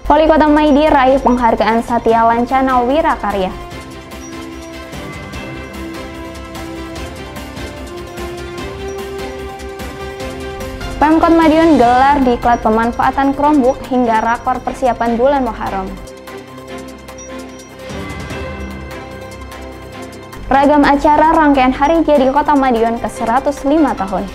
Wali Kota Maidi raih penghargaan Satya Lancana Wirakarya. Pemkot Madiun gelar diklat pemanfaatan Chromebook hingga rakor persiapan bulan Muharram. Ragam acara rangkaian Hari Jadi Kota Madiun ke-105 tahun.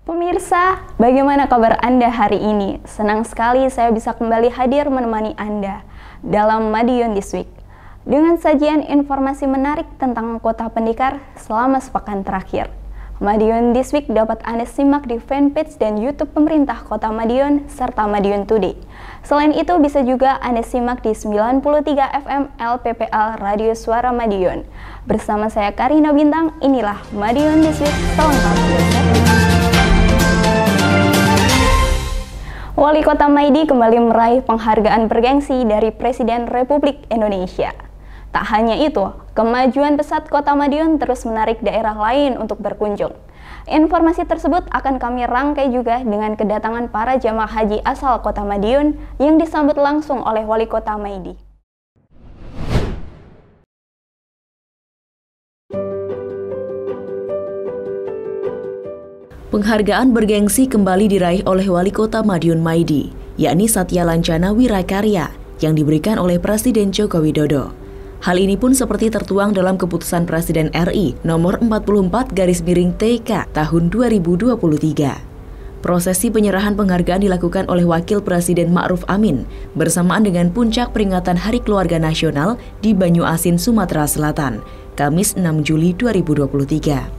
Pemirsa, bagaimana kabar Anda hari ini? Senang sekali saya bisa kembali hadir menemani Anda dalam Madiun This Week dengan sajian informasi menarik tentang Kota Pendekar selama sepekan terakhir. Madiun This Week dapat Anda simak di fanpage dan YouTube pemerintah Kota Madiun serta Madiun Today. Selain itu bisa juga Anda simak di 93 FM LPPL Radio Suara Madiun. Bersama saya Karina Bintang, inilah Madiun This Week selengkapnya. Wali Kota Maidi kembali meraih penghargaan bergengsi dari Presiden Republik Indonesia. Tak hanya itu, kemajuan pesat Kota Madiun terus menarik daerah lain untuk berkunjung. Informasi tersebut akan kami rangkai juga dengan kedatangan para jamaah haji asal Kota Madiun yang disambut langsung oleh Wali Kota Maidi. Penghargaan bergengsi kembali diraih oleh Wali Kota Madiun Maidi, yakni Satya Lancana Wirakarya, yang diberikan oleh Presiden Joko Widodo. Hal ini pun seperti tertuang dalam keputusan Presiden RI nomor 44/TK tahun 2023. Prosesi penyerahan penghargaan dilakukan oleh Wakil Presiden Ma'ruf Amin bersamaan dengan puncak peringatan Hari Keluarga Nasional di Banyuasin, Sumatera Selatan, Kamis 6 Juli 2023.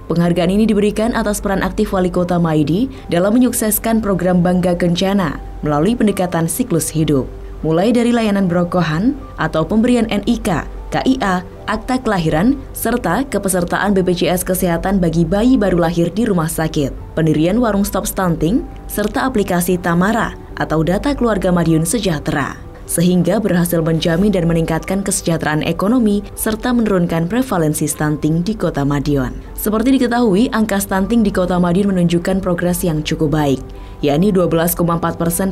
Penghargaan ini diberikan atas peran aktif Wali Kota Maidi dalam menyukseskan program Bangga Kencana melalui pendekatan siklus hidup. Mulai dari layanan brokohan atau pemberian NIK, KIA, akta kelahiran, serta kepesertaan BPJS Kesehatan bagi bayi baru lahir di rumah sakit, pendirian warung stop stunting, serta aplikasi Tamara atau data keluarga Madiun Sejahtera, sehingga berhasil menjamin dan meningkatkan kesejahteraan ekonomi serta menurunkan prevalensi stunting di Kota Madiun. Seperti diketahui, angka stunting di Kota Madiun menunjukkan progres yang cukup baik, yakni 12,4%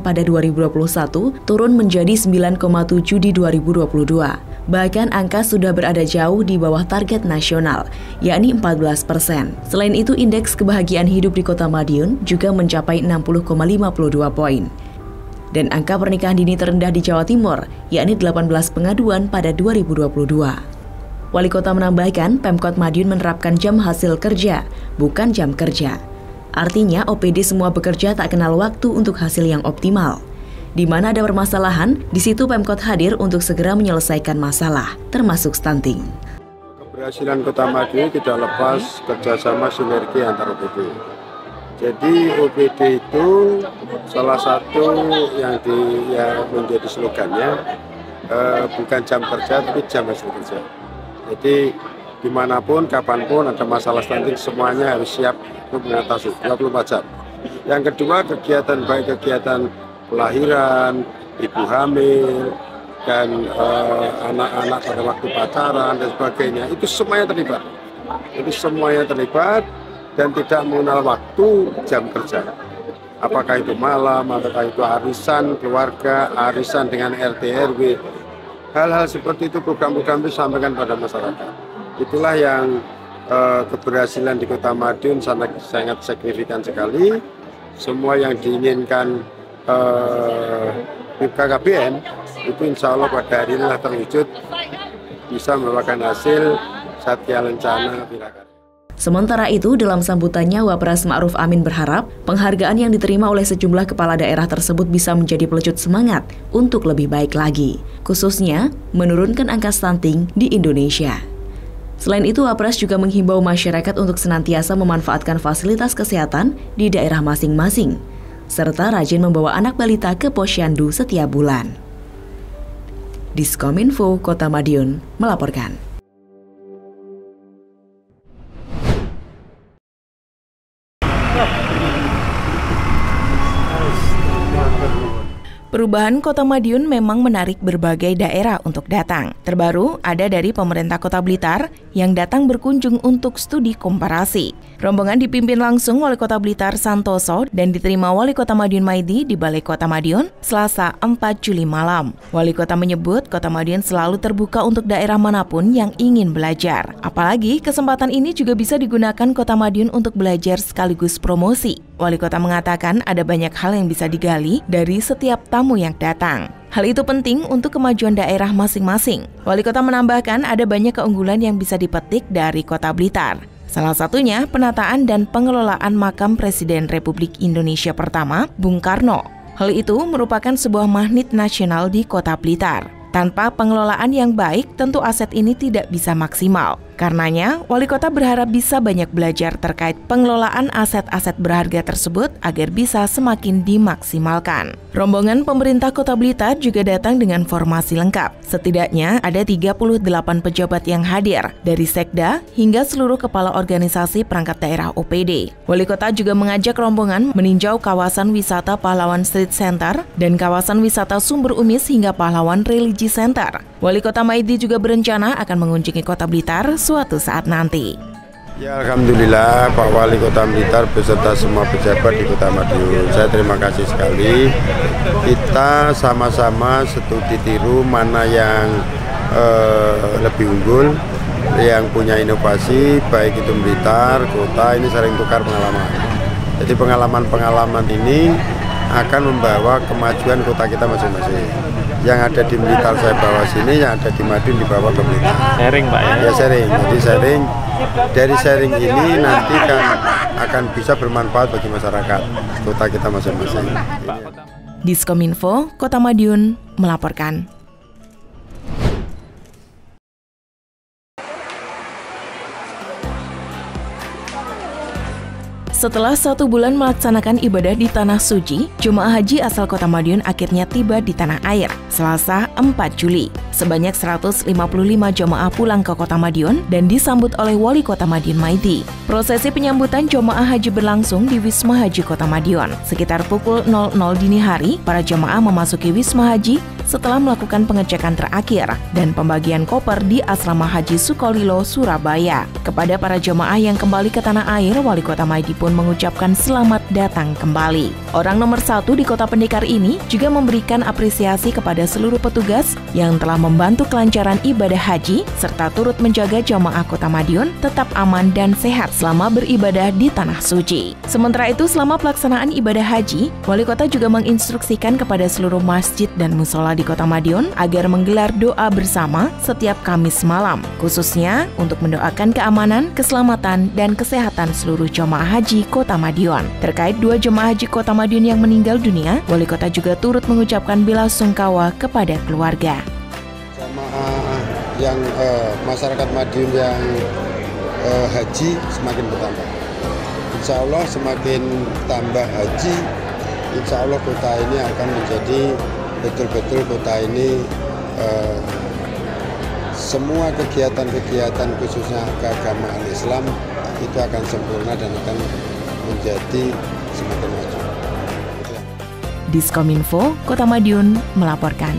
pada 2021 turun menjadi 9,7% di 2022. Bahkan angka sudah berada jauh di bawah target nasional, yakni 14%. Selain itu, indeks kebahagiaan hidup di Kota Madiun juga mencapai 60,52 poin. Dan angka pernikahan dini terendah di Jawa Timur, yakni 18 pengaduan pada 2022. Wali Kota menambahkan, Pemkot Madiun menerapkan jam hasil kerja, bukan jam kerja. Artinya, OPD semua bekerja tak kenal waktu untuk hasil yang optimal. Di mana ada permasalahan, di situ Pemkot hadir untuk segera menyelesaikan masalah, termasuk stunting. Keberhasilan Kota Madiun tidak lepas kerjasama sinergi antar OPD. Jadi OPD itu salah satu yang menjadi slogannya bukan jam kerja tapi jam hasil kerja. Jadi dimanapun, kapanpun ada masalah stunting semuanya harus siap untuk mengatasi 24 jam. Yang kedua, kegiatan kelahiran, ibu hamil, dan anak-anak pada waktu pacaran dan sebagainya, itu semuanya terlibat. Itu semuanya terlibat dan tidak mengenal waktu jam kerja. Apakah itu malam, apakah itu arisan keluarga, arisan dengan RT RW. Hal-hal seperti itu program-program itu disampaikan pada masyarakat. Itulah yang keberhasilan di Kota Madiun sangat signifikan sekali. Semua yang diinginkan BKKBN itu insya Allah pada hari inilah terwujud, bisa merupakan hasil Satya Lancana Wirakarya. Sementara itu, dalam sambutannya, Wapres Ma'ruf Amin berharap penghargaan yang diterima oleh sejumlah kepala daerah tersebut bisa menjadi pelecut semangat untuk lebih baik lagi, khususnya menurunkan angka stunting di Indonesia. Selain itu, Wapres juga menghimbau masyarakat untuk senantiasa memanfaatkan fasilitas kesehatan di daerah masing-masing, serta rajin membawa anak balita ke posyandu setiap bulan. Diskominfo Kota Madiun melaporkan. Perubahan Kota Madiun memang menarik berbagai daerah untuk datang. Terbaru ada dari pemerintah Kota Blitar yang datang berkunjung untuk studi komparasi. Rombongan dipimpin langsung Wali Kota Blitar Santoso dan diterima Wali Kota Madiun Maidi di Balai Kota Madiun Selasa 4 Juli malam. Wali Kota menyebut Kota Madiun selalu terbuka untuk daerah manapun yang ingin belajar. Apalagi kesempatan ini juga bisa digunakan Kota Madiun untuk belajar sekaligus promosi. Wali Kota mengatakan ada banyak hal yang bisa digali dari setiap tamu yang datang. Hal itu penting untuk kemajuan daerah masing-masing. Wali Kota menambahkan ada banyak keunggulan yang bisa dipetik dari Kota Blitar. Salah satunya penataan dan pengelolaan makam Presiden Republik Indonesia pertama, Bung Karno. Hal itu merupakan sebuah magnet nasional di Kota Blitar. Tanpa pengelolaan yang baik, tentu aset ini tidak bisa maksimal. Karenanya, Wali Kota berharap bisa banyak belajar terkait pengelolaan aset-aset berharga tersebut agar bisa semakin dimaksimalkan. Rombongan pemerintah Kota Blitar juga datang dengan formasi lengkap. Setidaknya ada 38 pejabat yang hadir, dari Sekda hingga seluruh kepala organisasi perangkat daerah OPD. Wali Kota juga mengajak rombongan meninjau kawasan wisata Pahlawan Street Center dan kawasan wisata Sumber Umis hingga Pahlawan Religi Center. Wali Kota Maidi juga berencana akan mengunjungi Kota Blitar suatu saat nanti. Ya, alhamdulillah Pak Wali Kota Blitar beserta semua pejabat di Kota Madiun. Saya terima kasih sekali. Kita sama-sama studi tiru mana yang lebih unggul, yang punya inovasi, baik itu Blitar, kota ini sering tukar pengalaman. Jadi pengalaman-pengalaman ini akan membawa kemajuan kota kita masing-masing. Yang ada di Blitar saya bawa sini, yang ada di Madiun dibawa ke Blitar. Sharing Pak ya? Ya sharing, jadi sharing. Dari sharing ini nanti kan akan bisa bermanfaat bagi masyarakat kota kita masing-masing. Diskominfo, Kota Madiun melaporkan. Setelah 1 bulan melaksanakan ibadah di Tanah Suci, jemaah haji asal Kota Madiun akhirnya tiba di tanah air, Selasa 4 Juli. Sebanyak 155 jemaah pulang ke Kota Madiun dan disambut oleh Wali Kota Madiun Maidi. Prosesi penyambutan jemaah haji berlangsung di Wisma Haji Kota Madiun. Sekitar pukul 00 dini hari, para jemaah memasuki Wisma Haji setelah melakukan pengecekan terakhir dan pembagian koper di Asrama Haji Sukolilo, Surabaya. Kepada para jemaah yang kembali ke tanah air, Wali Kota Maidi pun mengucapkan selamat datang kembali. Orang nomor 1 di Kota Pendekar ini juga memberikan apresiasi kepada seluruh petugas yang telah membantu kelancaran ibadah haji serta turut menjaga jamaah Kota Madiun tetap aman dan sehat selama beribadah di Tanah Suci. Sementara itu, selama pelaksanaan ibadah haji, Wali Kota juga menginstruksikan kepada seluruh masjid dan musola di Kota Madiun agar menggelar doa bersama setiap Kamis malam, khususnya untuk mendoakan keamanan, keselamatan, dan kesehatan seluruh jamaah haji Kota Madiun. Terkait 2 jemaah haji Kota Madiun yang meninggal dunia, Wali Kota juga turut mengucapkan belasungkawa kepada keluarga. Jemaah yang masyarakat Madiun yang haji semakin bertambah. Insya Allah semakin tambah haji, insya Allah kota ini akan menjadi betul-betul kota ini semua kegiatan-kegiatan khususnya keagamaan Islam itu akan sempurna dan akan menjadi semakin maju. Diskominfo, Kota Madiun melaporkan.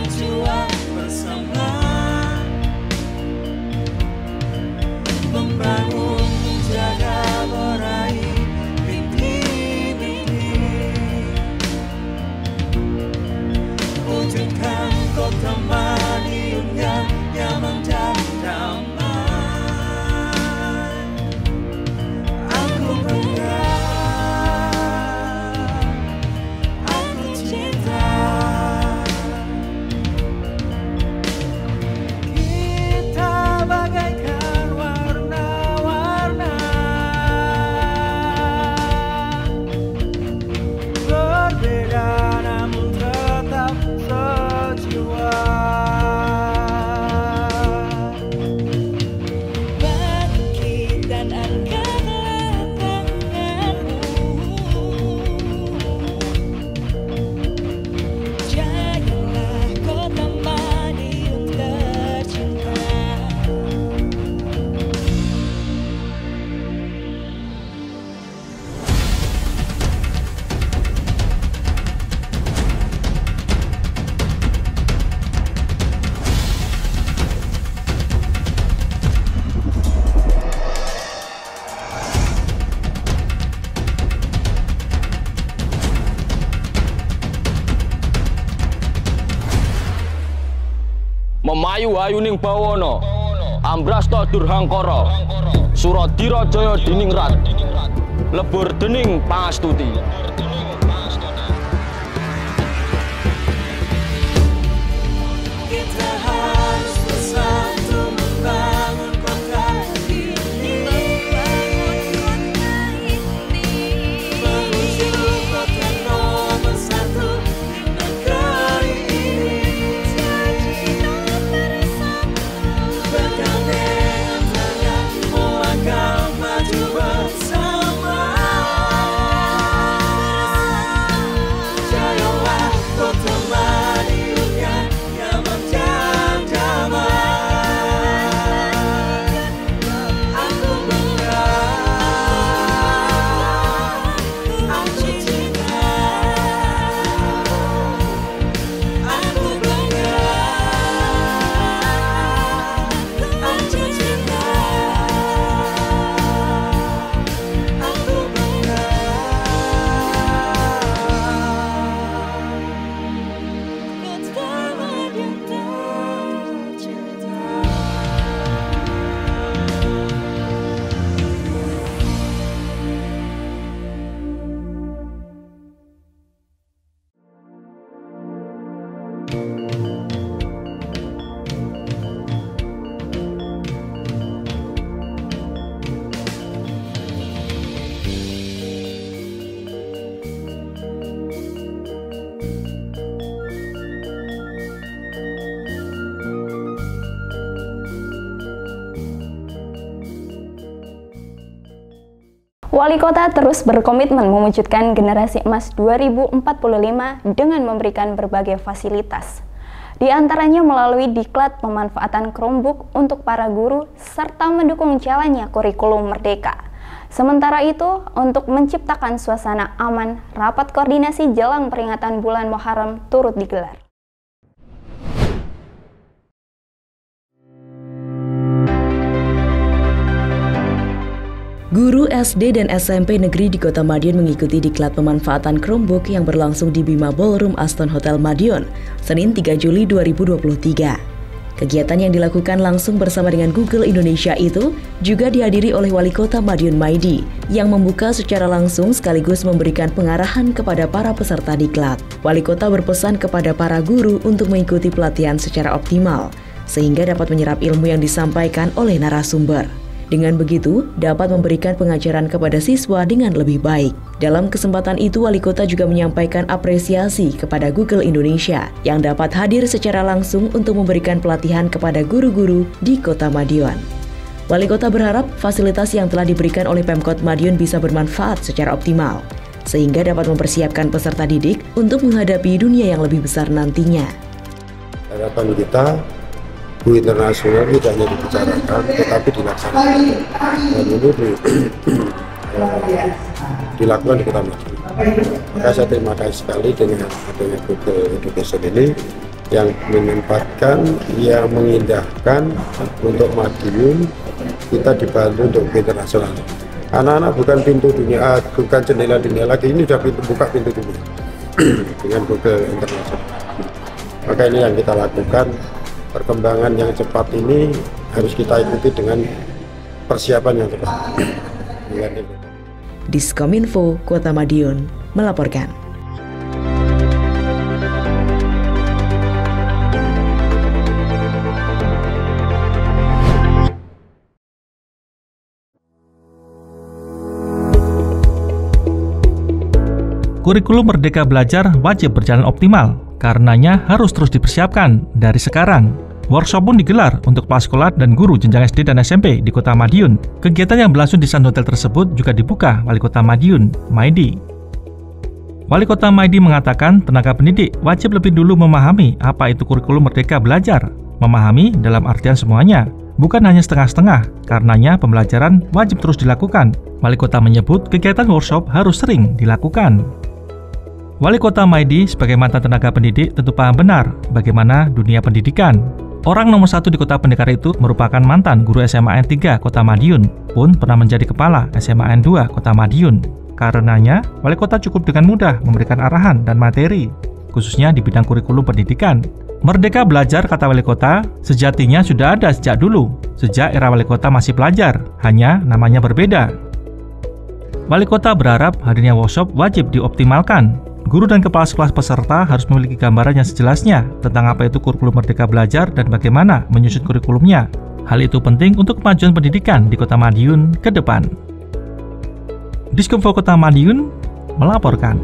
berjuang bersama, membangun, menjaga, meraih mimpi-mimpi, wujudkan kota Madiun yang nyaman dan damai. Aku bangga, aku cinta, kita bagaikan warna-warna, berbeda namun tetap sejiwa. Bangkit dan angkatlah tanganmu, jayalah kota Madiun tercinta. Memayu-ayu ning bawana, ambrasta durhangkara, Suradira jaya diningrat, lebur dening pangastuti. Kita harus bersatu membangun kota ini, menuju kota nomor satu di negeri ini. Bergandengan tangan, melangkah maju bersama. Jayalah kota Madiun yang nyaman dan damai. Aku bangga, aku cinta, aku bangga, aku cinta, aku bangga. Kota Madiun tercinta. Wali Kota terus berkomitmen mewujudkan generasi emas 2045 dengan memberikan berbagai fasilitas. Di antaranya melalui diklat pemanfaatan Chromebook untuk para guru serta mendukung jalannya kurikulum merdeka. Sementara itu, untuk menciptakan suasana aman, rapat koordinasi jelang peringatan bulan Muharram turut digelar. Guru SD dan SMP negeri di Kota Madiun mengikuti diklat pemanfaatan Chromebook yang berlangsung di Bima Ballroom Aston Hotel Madiun, Senin 3 Juli 2023. Kegiatan yang dilakukan langsung bersama dengan Google Indonesia itu juga dihadiri oleh Wali Kota Madiun Maidi yang membuka secara langsung sekaligus memberikan pengarahan kepada para peserta diklat. Wali Kota berpesan kepada para guru untuk mengikuti pelatihan secara optimal sehingga dapat menyerap ilmu yang disampaikan oleh narasumber. Dengan begitu, dapat memberikan pengajaran kepada siswa dengan lebih baik. Dalam kesempatan itu, Wali Kota juga menyampaikan apresiasi kepada Google Indonesia yang dapat hadir secara langsung untuk memberikan pelatihan kepada guru-guru di Kota Madiun. Wali Kota berharap fasilitas yang telah diberikan oleh Pemkot Madiun bisa bermanfaat secara optimal, sehingga dapat mempersiapkan peserta didik untuk menghadapi dunia yang lebih besar nantinya. Harapan kita, go internasional tidak hanya dibicarakan, tetapi dilaksanakan. Dan ini dilakukan di Kota Madiun. Maka saya terima kasih sekali dengan adanya Google Education ini, yang menempatkan, yang mengindahkan untuk Madiun. Kita dibantu untuk internasional. Anak-anak bukan pintu dunia, bukan jendela dunia lagi, ini sudah buka pintu dunia dengan Google Internasional. Maka ini yang kita lakukan. Perkembangan yang cepat ini harus kita ikuti dengan persiapan yang cepat. Diskominfo Kota Madiun melaporkan. Kurikulum Merdeka Belajar wajib berjalan optimal, karenanya harus terus dipersiapkan dari sekarang. Workshop pun digelar untuk kepala sekolah dan guru jenjang SD dan SMP di Kota Madiun. Kegiatan yang berlangsung di Sun Hotel tersebut juga dibuka Wali Kota Madiun, Maidi. Wali Kota Maidi mengatakan tenaga pendidik wajib lebih dulu memahami apa itu kurikulum Merdeka Belajar. Memahami dalam artian semuanya, bukan hanya setengah-setengah, karenanya pembelajaran wajib terus dilakukan. Wali Kota menyebut kegiatan workshop harus sering dilakukan. Wali Kota Maidi sebagai mantan tenaga pendidik tentu paham benar bagaimana dunia pendidikan. Orang nomor satu di Kota Pendekar itu merupakan mantan guru SMA N3 Kota Madiun, pun pernah menjadi kepala SMA N2 Kota Madiun. Karenanya, Wali Kota cukup dengan mudah memberikan arahan dan materi, khususnya di bidang kurikulum pendidikan. Merdeka Belajar, kata Wali Kota, sejatinya sudah ada sejak dulu, sejak era Wali Kota masih pelajar, hanya namanya berbeda. Wali Kota berharap hadirnya workshop wajib dioptimalkan. Guru dan kepala sekolah peserta harus memiliki gambaran yang sejelasnya tentang apa itu kurikulum Merdeka Belajar dan bagaimana menyusun kurikulumnya. Hal itu penting untuk kemajuan pendidikan di Kota Madiun ke depan. Diskominfo Kota Madiun melaporkan.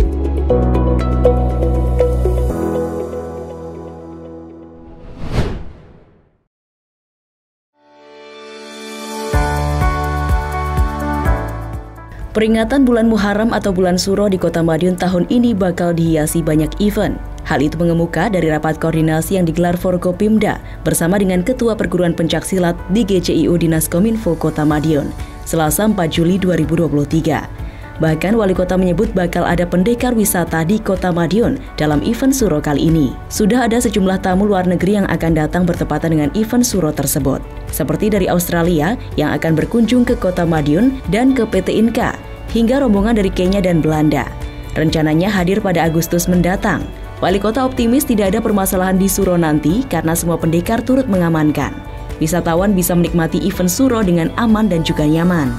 Peringatan bulan Muharram atau bulan Suro di Kota Madiun tahun ini bakal dihiasi banyak event. Hal itu mengemuka dari rapat koordinasi yang digelar Forkopimda bersama dengan Ketua Perguruan Pencaksilat di GCIU Dinas Kominfo Kota Madiun, Selasa 4 Juli 2023. Bahkan Wali Kota menyebut bakal ada pendekar wisata di Kota Madiun dalam event Suro kali ini. Sudah ada sejumlah tamu luar negeri yang akan datang bertepatan dengan event Suro tersebut, seperti dari Australia yang akan berkunjung ke Kota Madiun dan ke PT Inka, hingga rombongan dari Kenya dan Belanda. Rencananya hadir pada Agustus mendatang. Wali Kota optimis tidak ada permasalahan di Suro nanti karena semua pendekar turut mengamankan. Wisatawan bisa menikmati event Suro dengan aman dan juga nyaman.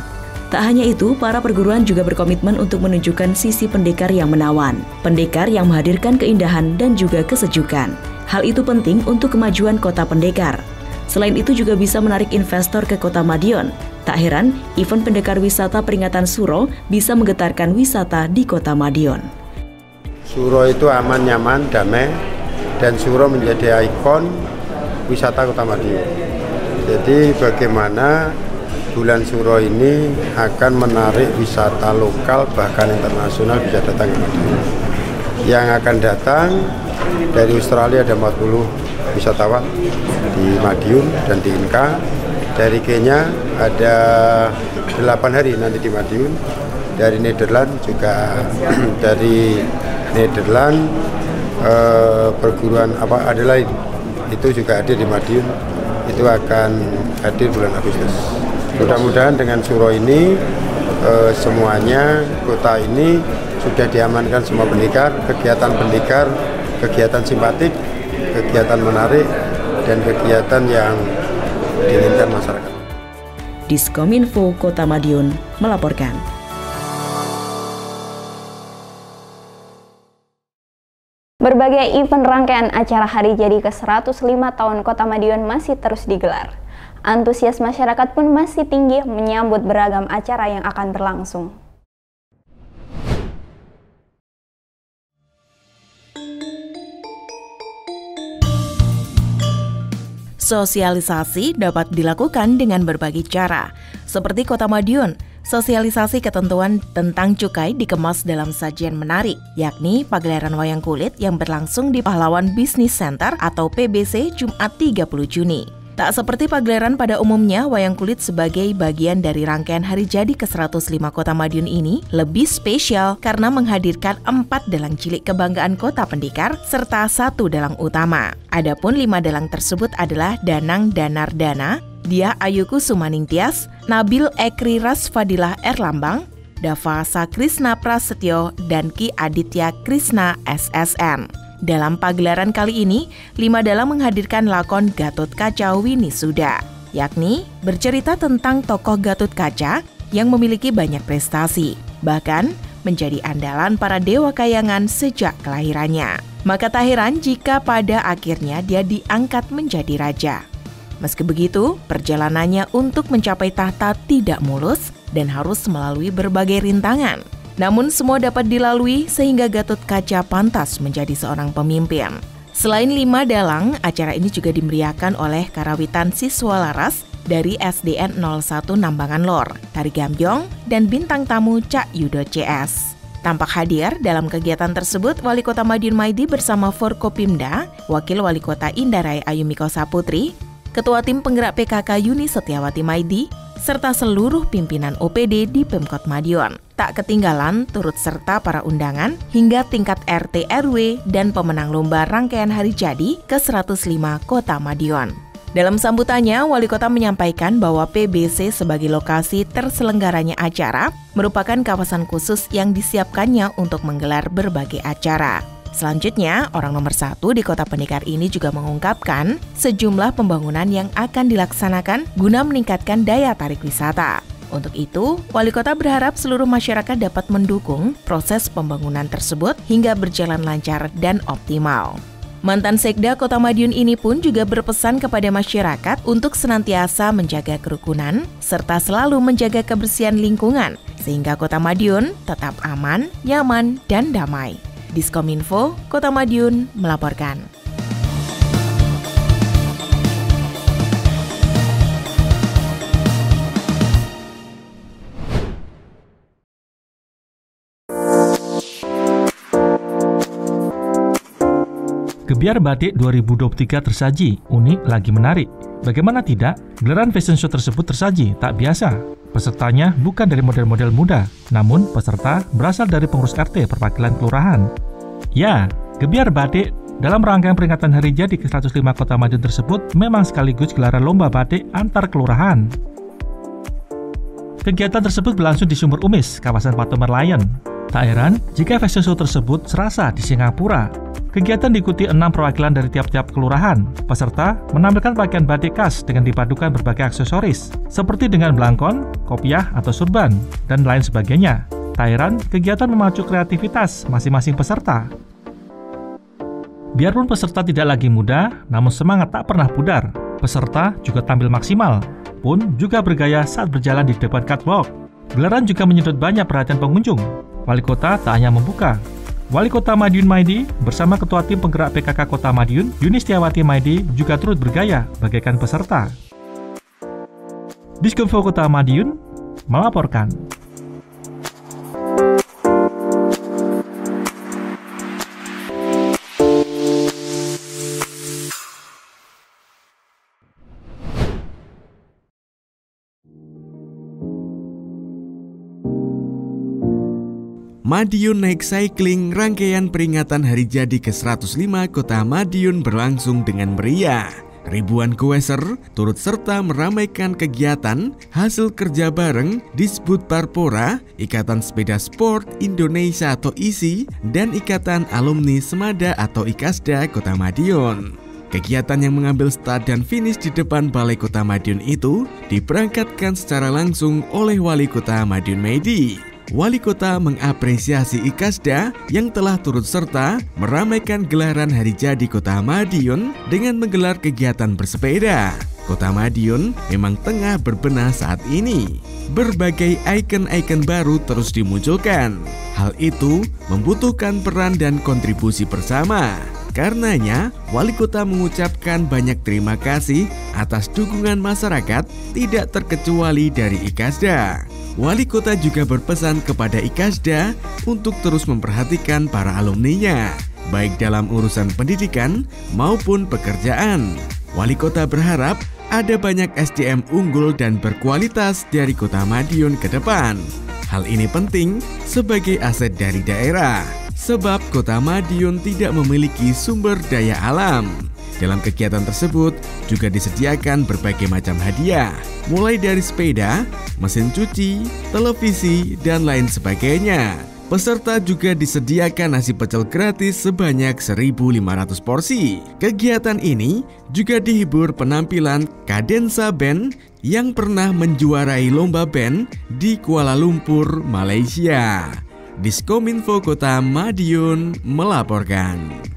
Tak hanya itu, para perguruan juga berkomitmen untuk menunjukkan sisi pendekar yang menawan, pendekar yang menghadirkan keindahan dan juga kesejukan. Hal itu penting untuk kemajuan Kota Pendekar. Selain itu juga bisa menarik investor ke Kota Madiun. Tak heran, event pendekar wisata peringatan Suro bisa menggetarkan wisata di Kota Madiun. Suro itu aman, nyaman, damai, dan Suro menjadi ikon wisata Kota Madiun. Jadi bagaimana bulan Suro ini akan menarik wisata lokal bahkan internasional bisa datang ke Madiun. Yang akan datang dari Australia ada 40 wisatawan di Madiun dan di Inka. Dari Kenya ada 8 hari nanti di Madiun. Dari Nederland juga dari Nederland perguruan Adelaide itu juga hadir di Madiun. Itu akan hadir bulan Agustus. Mudah-mudahan dengan Suro ini semuanya kota ini sudah diamankan semua pendekar, kegiatan simpatik, kegiatan menarik, dan kegiatan yang diinginkan masyarakat. Diskominfo Kota Madiun melaporkan. Berbagai event rangkaian acara hari jadi ke-105 tahun Kota Madiun masih terus digelar. Antusias masyarakat pun masih tinggi menyambut beragam acara yang akan berlangsung. Sosialisasi dapat dilakukan dengan berbagai cara, seperti Kota Madiun. Sosialisasi ketentuan tentang cukai dikemas dalam sajian menarik, yakni pagelaran wayang kulit yang berlangsung di Pahlawan Business Center atau PBC Jumat 30 Juni. Tak seperti pagelaran pada umumnya, wayang kulit sebagai bagian dari rangkaian hari jadi ke-105 Kota Madiun ini lebih spesial karena menghadirkan 4 dalang cilik kebanggaan Kota Pendekar serta 1 dalang utama. Adapun 5 dalang tersebut adalah Danang Danardana, Diah Ayuku Sumaningtyas, Nabil Ekri Rasfadilah Erlambang, Dava Sakrisna Prasetyo, dan Ki Aditya Krisna SSN. Dalam pagelaran kali ini, 5 dalang menghadirkan lakon Gatot Kaca Winisuda, yakni bercerita tentang tokoh Gatot Kaca yang memiliki banyak prestasi, bahkan menjadi andalan para dewa kayangan sejak kelahirannya. Maka tak heran jika pada akhirnya dia diangkat menjadi raja. Meski begitu, perjalanannya untuk mencapai tahta tidak mulus dan harus melalui berbagai rintangan. Namun semua dapat dilalui sehingga Gatot Kaca pantas menjadi seorang pemimpin. Selain 5 dalang, acara ini juga dimeriahkan oleh karawitan siswa laras dari SDN 01 Nambangan Lor, Tari Gambyong, dan bintang tamu Cak Yudo CS. Tampak hadir dalam kegiatan tersebut Wali Kota Madiun Maidi bersama Forkopimda, Wakil Wali Kota Indarai Ayumiko Saputri, Ketua Tim Penggerak PKK Yuni Setiawati Maidi, serta seluruh pimpinan OPD di Pemkot Madiun. Tak ketinggalan turut serta para undangan hingga tingkat RT RW dan pemenang lomba rangkaian hari jadi ke-105 Kota Madiun. Dalam sambutannya, Wali Kota menyampaikan bahwa PBC sebagai lokasi terselenggaranya acara merupakan kawasan khusus yang disiapkannya untuk menggelar berbagai acara. Selanjutnya, orang nomor 1 di Kota Pendekar ini juga mengungkapkan sejumlah pembangunan yang akan dilaksanakan guna meningkatkan daya tarik wisata. Untuk itu, Wali Kota berharap seluruh masyarakat dapat mendukung proses pembangunan tersebut hingga berjalan lancar dan optimal. Mantan Sekda Kota Madiun ini pun juga berpesan kepada masyarakat untuk senantiasa menjaga kerukunan serta selalu menjaga kebersihan lingkungan sehingga Kota Madiun tetap aman, nyaman, dan damai. Diskominfo, Kota Madiun melaporkan. Gebyar Batik 2023 tersaji, unik lagi menarik. Bagaimana tidak, gelaran fashion show tersebut tersaji tak biasa. Pesertanya bukan dari model-model muda, namun peserta berasal dari pengurus RT perwakilan kelurahan. Ya, Gebyar Batik dalam rangkaian peringatan hari jadi ke-105 Kota Madiun tersebut memang sekaligus gelaran lomba batik antar kelurahan. Kegiatan tersebut berlangsung di Sumber Umis, kawasan Patung Merlion. Tak heran jika fashion show tersebut serasa di Singapura. Kegiatan diikuti 6 perwakilan dari tiap-tiap kelurahan. Peserta menampilkan pakaian batik khas dengan dipadukan berbagai aksesoris, seperti dengan belangkon, kopiah atau surban, dan lain sebagainya. Tak heran, kegiatan memacu kreativitas masing-masing peserta. Biarpun peserta tidak lagi muda, namun semangat tak pernah pudar. Peserta juga tampil maksimal, pun juga bergaya saat berjalan di depan catwalk. Gelaran juga menyedot banyak perhatian pengunjung. Wali Kota tak hanya membuka. Wali Kota Madiun Maidi bersama Ketua Tim Penggerak PKK Kota Madiun, Yuni Setiawati Maidi, juga turut bergaya bagaikan peserta. Diskominfo Kota Madiun melaporkan. Madiun Naik Cycling rangkaian peringatan hari jadi ke-105 Kota Madiun berlangsung dengan meriah. Ribuan koeser turut serta meramaikan kegiatan hasil kerja bareng Disbud Parpora, Ikatan Sepeda Sport Indonesia atau ISI, dan Ikatan Alumni Semada atau IKASDA Kota Madiun. Kegiatan yang mengambil start dan finish di depan Balai Kota Madiun itu diberangkatkan secara langsung oleh Wali Kota Madiun Maidi. Wali Kota mengapresiasi IKASDA yang telah turut serta meramaikan gelaran hari jadi Kota Madiun dengan menggelar kegiatan bersepeda. Kota Madiun memang tengah berbenah saat ini. Berbagai ikon-ikon baru terus dimunculkan. Hal itu membutuhkan peran dan kontribusi bersama. Karenanya, Wali Kota mengucapkan banyak terima kasih atas dukungan masyarakat, tidak terkecuali dari IKASDA. Wali Kota juga berpesan kepada IKASDA untuk terus memperhatikan para alumninya, baik dalam urusan pendidikan maupun pekerjaan. Wali Kota berharap ada banyak SDM unggul dan berkualitas dari Kota Madiun ke depan. Hal ini penting sebagai aset dari daerah, sebab Kota Madiun tidak memiliki sumber daya alam. Dalam kegiatan tersebut juga disediakan berbagai macam hadiah, mulai dari sepeda, mesin cuci, televisi, dan lain sebagainya. Peserta juga disediakan nasi pecel gratis sebanyak 1.500 porsi. Kegiatan ini juga dihibur penampilan Kadensa Band yang pernah menjuarai lomba band di Kuala Lumpur, Malaysia. Diskominfo Kota Madiun melaporkan.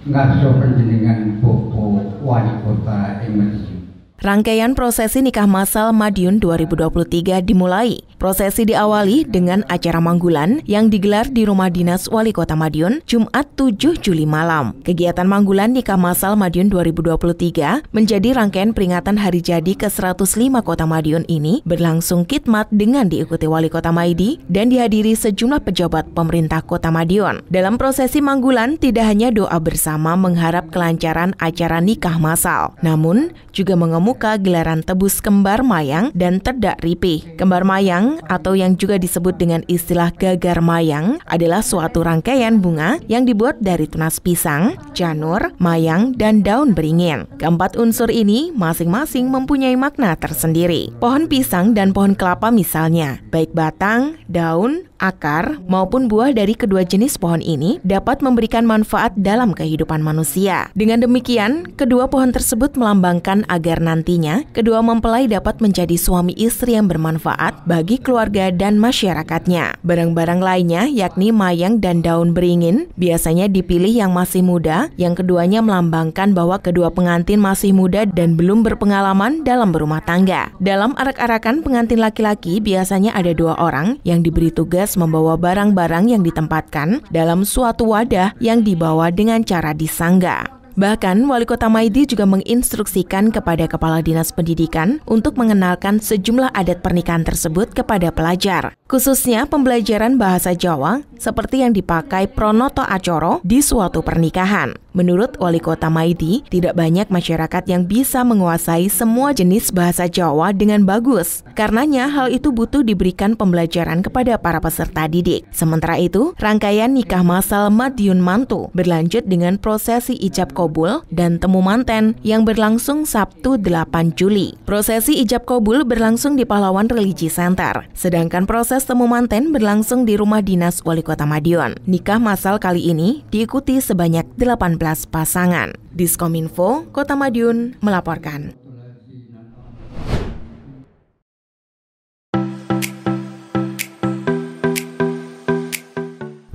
Ngaso panjenengan Bapak Wali Kota Madiun. Rangkaian prosesi nikah massal Madiun 2023 dimulai. Prosesi diawali dengan acara manggulan yang digelar di Rumah Dinas Wali Kota Madiun Jumat 7 Juli malam. Kegiatan manggulan nikah massal Madiun 2023 menjadi rangkaian peringatan hari jadi ke-105 Kota Madiun ini berlangsung khidmat dengan diikuti Wali Kota Maidi dan dihadiri sejumlah pejabat pemerintah Kota Madiun. Dalam prosesi manggulan tidak hanya doa bersama mengharap kelancaran acara nikah massal, namun juga mengemuka gelaran tebus kembar mayang dan terdak ripih. Kembar mayang atau yang juga disebut dengan istilah gagar mayang adalah suatu rangkaian bunga yang dibuat dari tunas pisang, janur, mayang, dan daun beringin. Keempat unsur ini masing-masing mempunyai makna tersendiri. Pohon pisang dan pohon kelapa misalnya, baik batang, daun, akar, maupun buah dari kedua jenis pohon ini dapat memberikan manfaat dalam kehidupan manusia. Dengan demikian, kedua pohon tersebut melambangkan agar nantinya kedua mempelai dapat menjadi suami istri yang bermanfaat bagi keluarga dan masyarakatnya. Barang-barang lainnya yakni mayang dan daun beringin biasanya dipilih yang masih muda, yang keduanya melambangkan bahwa kedua pengantin masih muda dan belum berpengalaman dalam berumah tangga. Dalam arak-arakan pengantin laki-laki biasanya ada 2 orang yang diberi tugas membawa barang-barang yang ditempatkan dalam suatu wadah yang dibawa dengan cara disangga. Bahkan, Wali Kota Maidi juga menginstruksikan kepada Kepala Dinas Pendidikan untuk mengenalkan sejumlah adat pernikahan tersebut kepada pelajar, khususnya pembelajaran bahasa Jawa seperti yang dipakai Pronoto Acoro di suatu pernikahan. Menurut Wali Kota Maidi, tidak banyak masyarakat yang bisa menguasai semua jenis bahasa Jawa dengan bagus. Karenanya, hal itu butuh diberikan pembelajaran kepada para peserta didik. Sementara itu, rangkaian nikah massal Madiun Mantu berlanjut dengan prosesi ijab kabul dan temu manten yang berlangsung Sabtu 8 Juli. Prosesi ijab kabul berlangsung di Pahlawan Religi Center, sedangkan proses temu manten berlangsung di Rumah Dinas Wali Kota Madiun. Nikah massal kali ini diikuti sebanyak 18 pasangan. Diskominfo Kota Madiun melaporkan.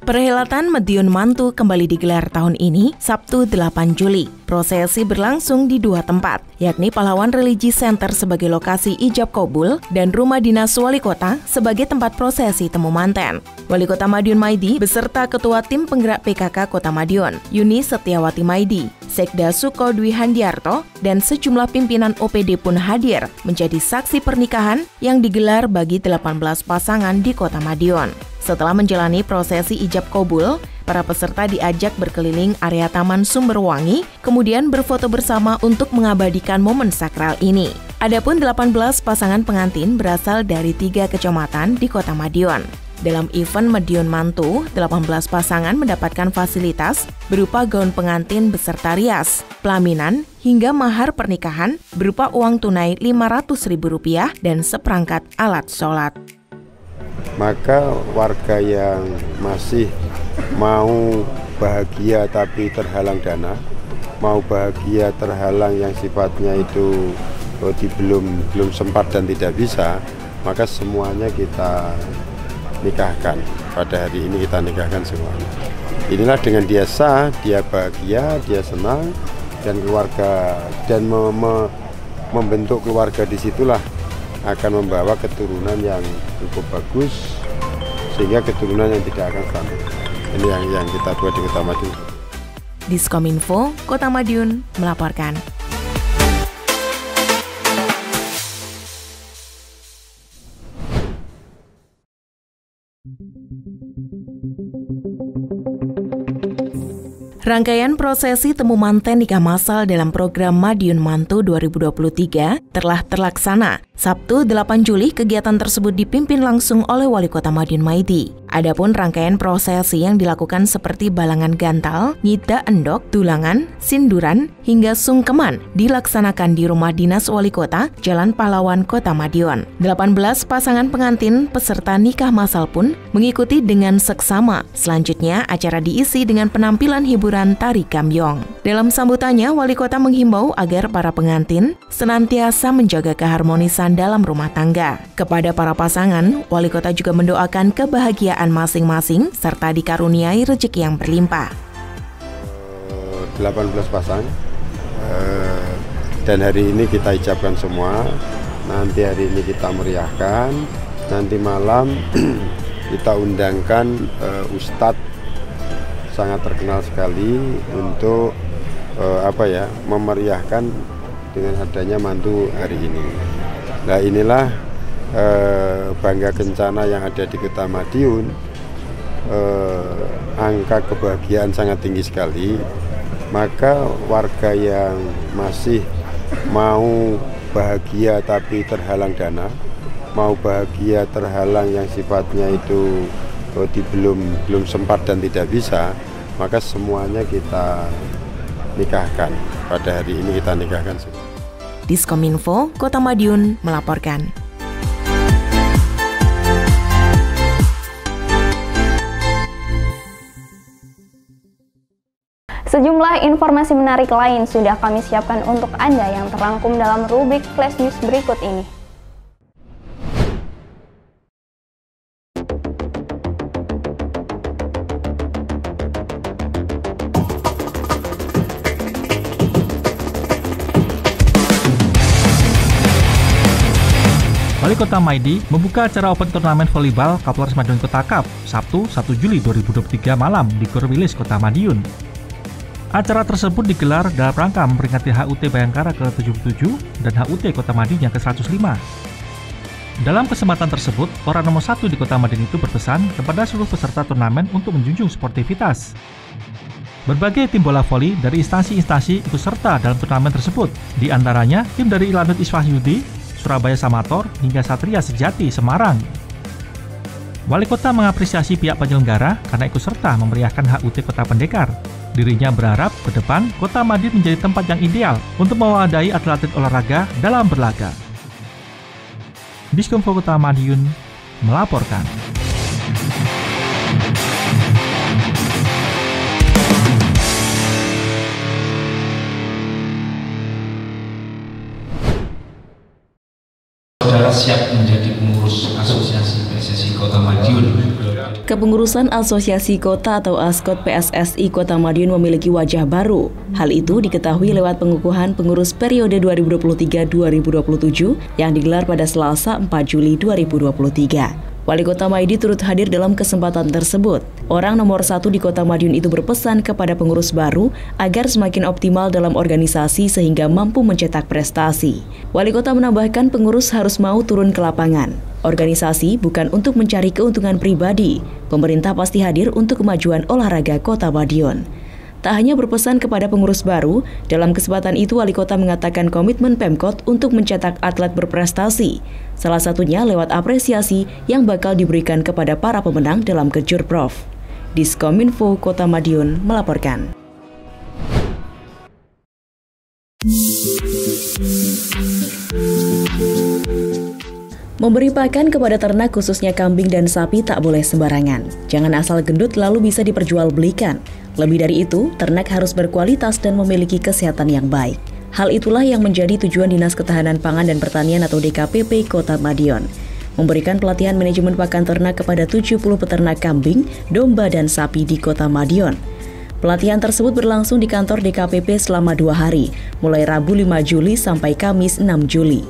Perhelatan Madiun Mantu kembali digelar tahun ini, Sabtu 8 Juli. Prosesi berlangsung di 2 tempat, yakni Pahlawan Religi Center sebagai lokasi ijab kabul dan Rumah Dinas Wali Kota sebagai tempat prosesi temu manten. Wali Kota Madiun Maidi beserta Ketua Tim Penggerak PKK Kota Madiun, Yuni Setiawati Maidi, Sekda Suko Dwi Handiarto, dan sejumlah pimpinan OPD pun hadir menjadi saksi pernikahan yang digelar bagi 18 pasangan di Kota Madiun. Setelah menjalani prosesi ijab kabul, para peserta diajak berkeliling area Taman Sumberwangi, kemudian berfoto bersama untuk mengabadikan momen sakral ini. Adapun 18 pasangan pengantin berasal dari 3 kecamatan di Kota Madiun. Dalam event Madiun Mantu, 18 pasangan mendapatkan fasilitas berupa gaun pengantin beserta rias, pelaminan, hingga mahar pernikahan berupa uang tunai Rp500.000 dan seperangkat alat sholat. Maka warga yang masih mau bahagia tapi terhalang dana, mau bahagia terhalang yang sifatnya itu belum sempat dan tidak bisa, maka semuanya kita nikahkan. Pada hari ini kita nikahkan semuanya. Inilah dengan dia sah, dia bahagia, dia senang, dan keluarga dan membentuk keluarga disitulah akan membawa keturunan yang cukup bagus, sehingga keturunan yang tidak akan selamat. Ini yang kita buat di Kota Madiun. Diskominfo Kota Madiun melaporkan. Rangkaian prosesi temu manten nikah massal dalam program Madiun Mantu 2023 telah terlaksana. Sabtu 8 Juli kegiatan tersebut dipimpin langsung oleh Wali Kota Madiun Maidi. Adapun rangkaian prosesi yang dilakukan seperti balangan gantal, nyida endok, tulangan, sinduran, hingga sungkeman dilaksanakan di Rumah Dinas Wali Kota, Jalan Pahlawan, Kota Madiun. 18 pasangan pengantin peserta nikah massal pun mengikuti dengan seksama. Selanjutnya, acara diisi dengan penampilan hiburan tari gambyong. Dalam sambutannya, Wali Kota menghimbau agar para pengantin senantiasa menjaga keharmonisan dalam rumah tangga. Kepada para pasangan, Wali Kota juga mendoakan kebahagiaan masing-masing serta dikaruniai rezeki yang berlimpah. 18 pasang dan hari ini kita ijabkan semua. Nanti hari ini kita meriahkan. Nanti malam kita undangkan Ustadz sangat terkenal sekali untuk memeriahkan dengan adanya mantu hari ini. Nah, inilah Bangga Kencana yang ada di Kota Madiun. Angka kebahagiaan sangat tinggi sekali. Maka warga yang masih mau bahagia tapi terhalang dana, mau bahagia terhalang yang sifatnya itu belum sempat dan tidak bisa, maka semuanya kita nikahkan. Pada hari ini kita nikahkan semua. Diskominfo Kota Madiun melaporkan. Sejumlah informasi menarik lain sudah kami siapkan untuk Anda yang terangkum dalam rubrik Flash News berikut ini. Wali Kota Maidi membuka acara Open Turnamen Volleyball Kapolres Madiun Kota Cup Sabtu 1 Juli 2023 malam di Gor Wilis Kota Madiun. Acara tersebut digelar dalam rangka memperingati HUT Bayangkara ke-77 dan HUT Kota Madiun yang ke-105. Dalam kesempatan tersebut, orang nomor 1 di Kota Madiun itu berpesan kepada seluruh peserta turnamen untuk menjunjung sportivitas. Berbagai tim bola voli dari instansi-instansi ikut serta dalam turnamen tersebut, di antaranya tim dari Ilanut Iswahyudi, Surabaya Samator, hingga Satria Sejati Semarang. Wali Kota mengapresiasi pihak penyelenggara karena ikut serta memeriahkan HUT Kota Pendekar. Dirinya berharap ke depan Kota Madiun menjadi tempat yang ideal untuk mewadahi atlet-atlet olahraga dalam berlaga. Diskominfo Kota Madiun melaporkan. Saudara siap menjadi pengurus Asosiasi PSSI Kota Madiun. Kepengurusan Asosiasi Kota atau ASKOT PSSI Kota Madiun memiliki wajah baru. Hal itu diketahui lewat pengukuhan pengurus periode 2023-2027 yang digelar pada Selasa 4 Juli 2023. Wali Kota Maidi turut hadir dalam kesempatan tersebut. Orang nomor 1 di Kota Madiun itu berpesan kepada pengurus baru agar semakin optimal dalam organisasi sehingga mampu mencetak prestasi. Wali Kota menambahkan pengurus harus mau turun ke lapangan. Organisasi bukan untuk mencari keuntungan pribadi. Pemerintah pasti hadir untuk kemajuan olahraga Kota Madiun. Tak hanya berpesan kepada pengurus baru, dalam kesempatan itu Wali Kota mengatakan komitmen Pemkot untuk mencetak atlet berprestasi. Salah satunya lewat apresiasi yang bakal diberikan kepada para pemenang dalam Kejurprov. Diskominfo Kota Madiun melaporkan. Memberi pakan kepada ternak khususnya kambing dan sapi tak boleh sembarangan. Jangan asal gendut lalu bisa diperjualbelikan. Lebih dari itu, ternak harus berkualitas dan memiliki kesehatan yang baik. Hal itulah yang menjadi tujuan Dinas Ketahanan Pangan dan Pertanian atau DKPP Kota Madiun. Memberikan pelatihan manajemen pakan ternak kepada 70 peternak kambing, domba, dan sapi di Kota Madiun. Pelatihan tersebut berlangsung di kantor DKPP selama 2 hari, mulai Rabu 5 Juli sampai Kamis 6 Juli.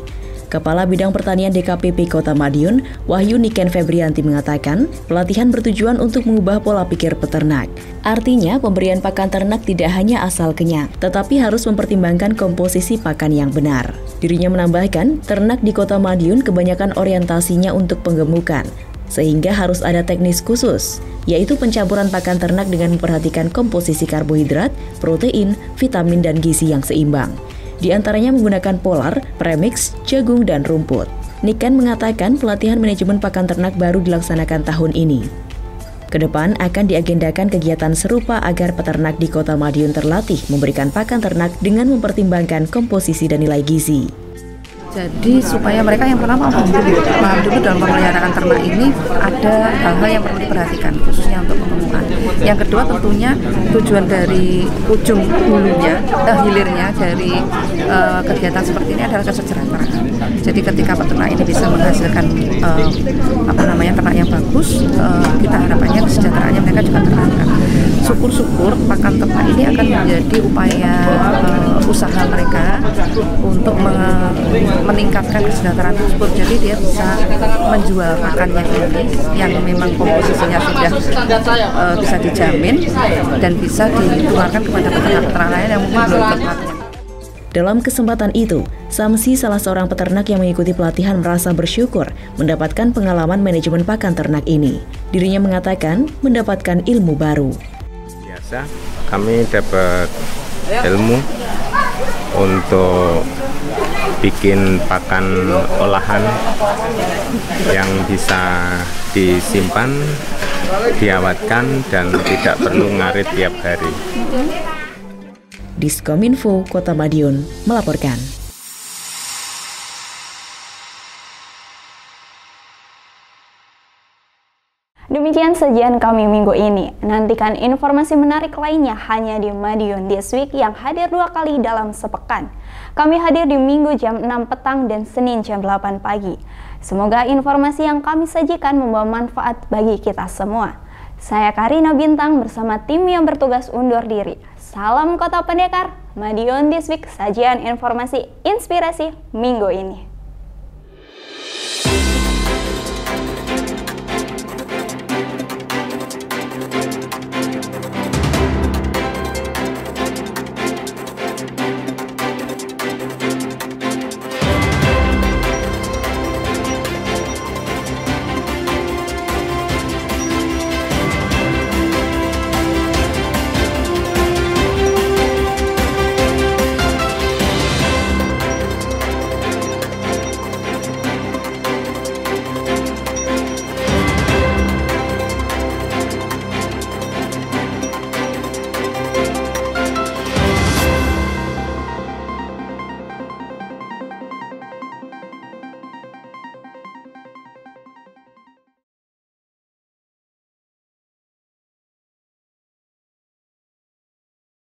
Kepala Bidang Pertanian DKPP Kota Madiun, Wahyu Niken Febrianti mengatakan, pelatihan bertujuan untuk mengubah pola pikir peternak. Artinya, pemberian pakan ternak tidak hanya asal kenyang, tetapi harus mempertimbangkan komposisi pakan yang benar. Dirinya menambahkan, ternak di Kota Madiun kebanyakan orientasinya untuk penggemukan. sehingga harus ada teknis khusus, yaitu pencampuran pakan ternak dengan memperhatikan komposisi karbohidrat, protein, vitamin, dan gizi yang seimbang. Di antaranya menggunakan polar, premix, jagung, dan rumput. Niken mengatakan pelatihan manajemen pakan ternak baru dilaksanakan tahun ini. Kedepan akan diagendakan kegiatan serupa agar peternak di Kota Madiun terlatih memberikan pakan ternak dengan mempertimbangkan komposisi dan nilai gizi. Jadi supaya mereka yang pertama paham dulu dalam pemeliharaan ternak ini ada hal-hal yang perlu diperhatikan khususnya untuk pemenuhan. Yang kedua tentunya tujuan dari ujung hilirnya dari kegiatan seperti ini adalah kesejahteraan. Jadi ketika peternak ini bisa menghasilkan ternak yang bagus, kita harapannya kesejahteraannya mereka juga terangkat. Syukur-syukur pakan ternak ini akan menjadi upaya usaha mereka untuk meningkatkan kesejahteraan tersebut. Jadi dia bisa menjual pakannya ini yang memang komposisinya sudah bisa dijamin dan bisa ditularkan kepada peternak-peternak lain yang mungkin belum terpelatihan. Dalam kesempatan itu, Samsi, salah seorang peternak yang mengikuti pelatihan, merasa bersyukur mendapatkan pengalaman manajemen pakan ternak ini. Dirinya mengatakan mendapatkan ilmu baru. Biasa kami dapat ilmu untuk bikin pakan olahan yang bisa disimpan, diawetkan, dan tidak perlu ngarit tiap hari. Diskominfo Kota Madiun melaporkan. Demikian sajian kami minggu ini. Nantikan informasi menarik lainnya hanya di Madiun This Week yang hadir 2 kali dalam sepekan. Kami hadir di Minggu jam 6 petang dan Senin jam 8 pagi. Semoga informasi yang kami sajikan membawa manfaat bagi kita semua. Saya Karina Bintang bersama tim yang bertugas undur diri. Salam Kota Pendekar, Madiun This Week, sajian informasi inspirasi minggu ini.